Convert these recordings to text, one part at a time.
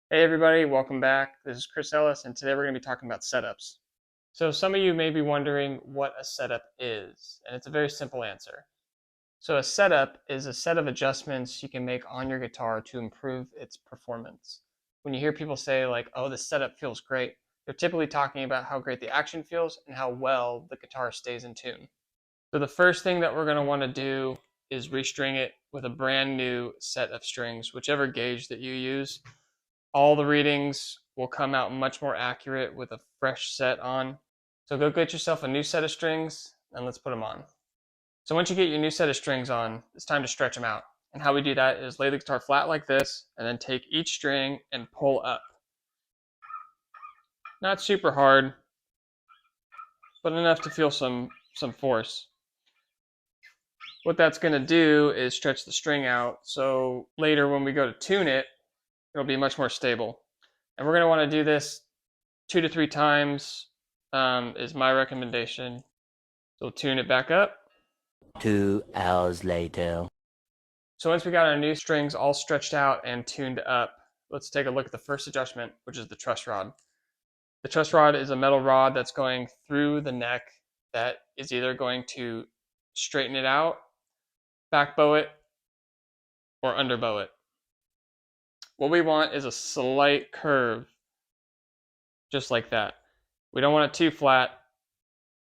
Hey everybody, welcome back. This is Chris Ellis, and today we're going to be talking about setups. So some of you may be wondering what a setup is, and it's a very simple answer. So a setup is a set of adjustments you can make on your guitar to improve its performance. When you hear people say like, "Oh, the setup feels great," they're typically talking about how great the action feels and how well the guitar stays in tune. So the first thing that we're going to want to do is restring it with a brand new set of strings, whichever gauge that you use. All the readings will come out much more accurate with a fresh set on. So go get yourself a new set of strings and let's put them on. So once you get your new set of strings on, it's time to stretch them out. And how we do that is lay the guitar flat like this and then take each string and pull up. Not super hard, but enough to feel some force. What that's going to do is stretch the string out, so later when we go to tune it, it'll be much more stable. And we're going to want to do this 2 to 3 times is my recommendation. So we'll tune it back up. 2 hours later. So once we got our new strings all stretched out and tuned up, let's take a look at the first adjustment, which is the truss rod. The truss rod is a metal rod that's going through the neck that is either going to straighten it out, back bow it, or under bow it. What we want is a slight curve, just like that. We don't want it too flat,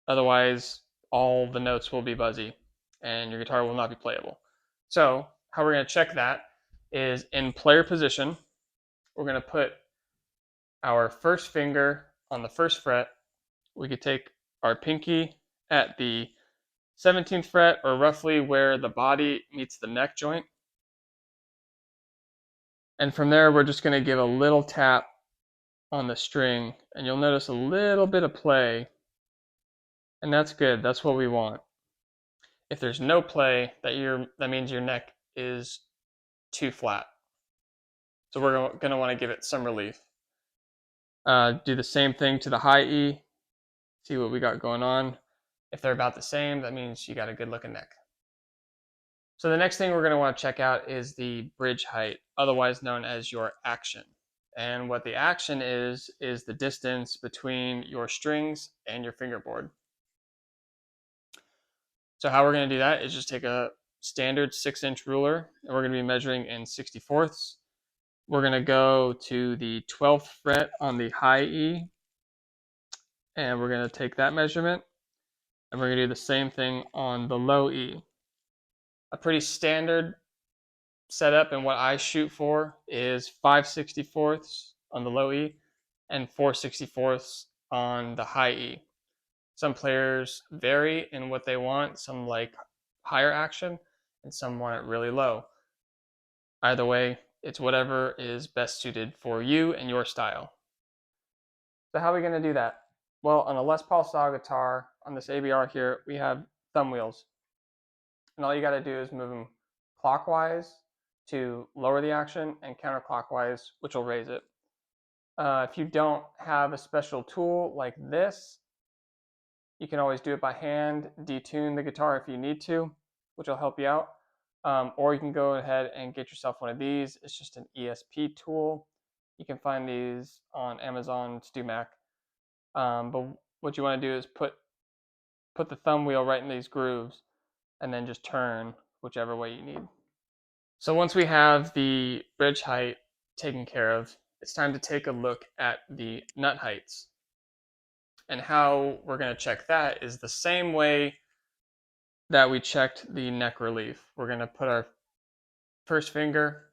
otherwise all the notes will be buzzy and your guitar will not be playable. So how we're going to check that is in player position, we're going to put our first finger on the first fret. We could take our pinky at the 17th fret, or roughly where the body meets the neck joint. And from there, we're just going to give a little tap on the string, and you'll notice a little bit of play, and that's good. That's what we want. If there's no play, that means your neck is too flat. So we're going to want to give it some relief. Do the same thing to the high E. See what we got going on. If they're about the same, that means you got a good looking neck. So the next thing we're going to want to check out is the bridge height, otherwise known as your action. And what the action is the distance between your strings and your fingerboard. So how we're going to do that is just take a standard 6-inch ruler, and we're going to be measuring in 64ths. We're going to go to the 12th fret on the high E, and we're going to take that measurement, and we're going to do the same thing on the low E. A pretty standard setup and what I shoot for is 5/64ths on the low E and 4/64ths on the high E. Some players vary in what they want. Some like higher action and some want it really low. Either way, it's whatever is best suited for you and your style. So how are we going to do that? Well, on a Les Paul style guitar, on this ABR here, we have thumb wheels. And all you got to do is move them clockwise to lower the action and counterclockwise, which will raise it. If you don't have a special tool like this, you can always do it by hand, detune the guitar if you need to, which will help you out. Or you can go ahead and get yourself one of these. It's just an ESP tool. You can find these on Amazon, StuMac. But what you want to do is put the thumb wheel right in these grooves and then just turn whichever way you need. So once we have the bridge height taken care of, it's time to take a look at the nut heights. And how we're going to check that is the same way that we checked the neck relief. We're going to put our first finger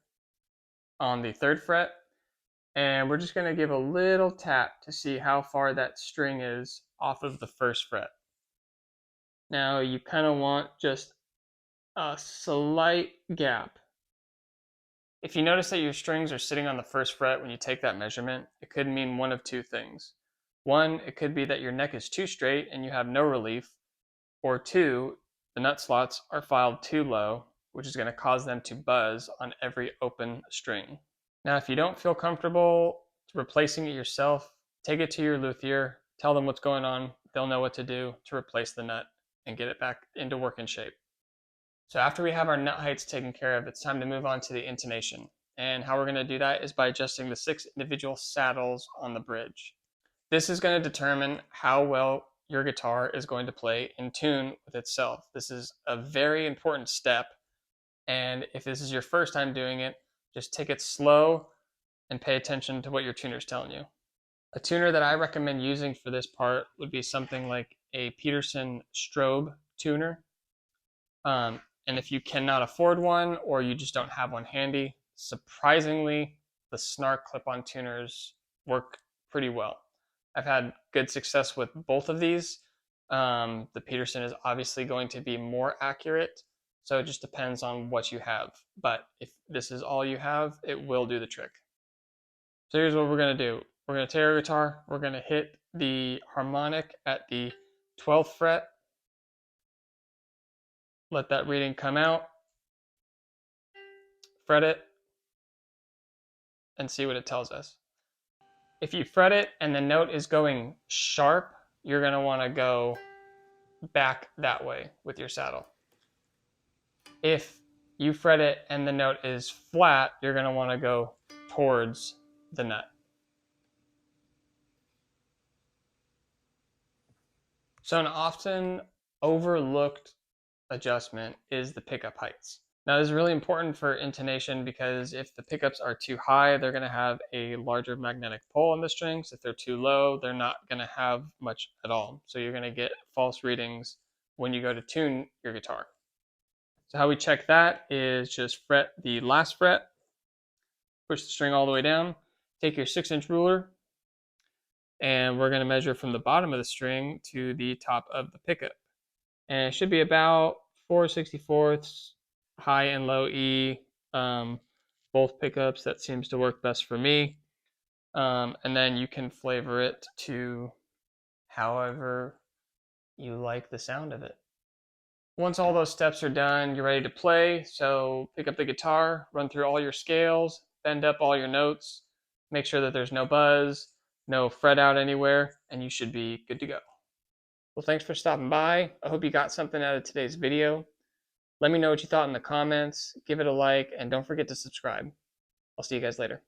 on the 3rd fret, and we're just going to give a little tap to see how far that string is off of the 1st fret. Now you kind of want just a slight gap. If you notice that your strings are sitting on the 1st fret when you take that measurement, it could mean one of two things. One, it could be that your neck is too straight and you have no relief, or two, the nut slots are filed too low, which is going to cause them to buzz on every open string. Now, if you don't feel comfortable replacing it yourself, take it to your luthier, tell them what's going on, they'll know what to do to replace the nut and get it back into working shape. So after we have our nut heights taken care of, it's time to move on to the intonation. And how we're going to do that is by adjusting the 6 individual saddles on the bridge. This is going to determine how well your guitar is going to play in tune with itself. This is a very important step, and if this is your first time doing it, just take it slow and pay attention to what your tuner is telling you. A tuner that I recommend using for this part would be something like a Peterson strobe tuner. And if you cannot afford one or you just don't have one handy, surprisingly, the Snark clip-on tuners work pretty well. I've had good success with both of these. The Peterson is obviously going to be more accurate, so it just depends on what you have. But if this is all you have, it will do the trick. So here's what we're going to do. We're going to take our guitar, we're going to hit the harmonic at the 12th fret, let that reading come out, fret it, and see what it tells us. If you fret it and the note is going sharp, you're going to want to go back that way with your saddle. If you fret it and the note is flat, you're going to want to go towards the nut. So an often overlooked adjustment is the pickup heights. Now this is really important for intonation because if the pickups are too high, they're going to have a larger magnetic pull on the strings. If they're too low, they're not going to have much at all. So you're going to get false readings when you go to tune your guitar. So how we check that is just fret the last fret, push the string all the way down, take your 6-inch ruler, and we're going to measure from the bottom of the string to the top of the pickup. And it should be about 4/64 high and low E, both pickups. That seems to work best for me. And then you can flavor it to however you like the sound of it. Once all those steps are done, you're ready to play. So pick up the guitar, run through all your scales, bend up all your notes, make sure that there's no buzz, no fret out anywhere, and you should be good to go. Well, thanks for stopping by. I hope you got something out of today's video. Let me know what you thought in the comments, give it a like, and don't forget to subscribe. I'll see you guys later.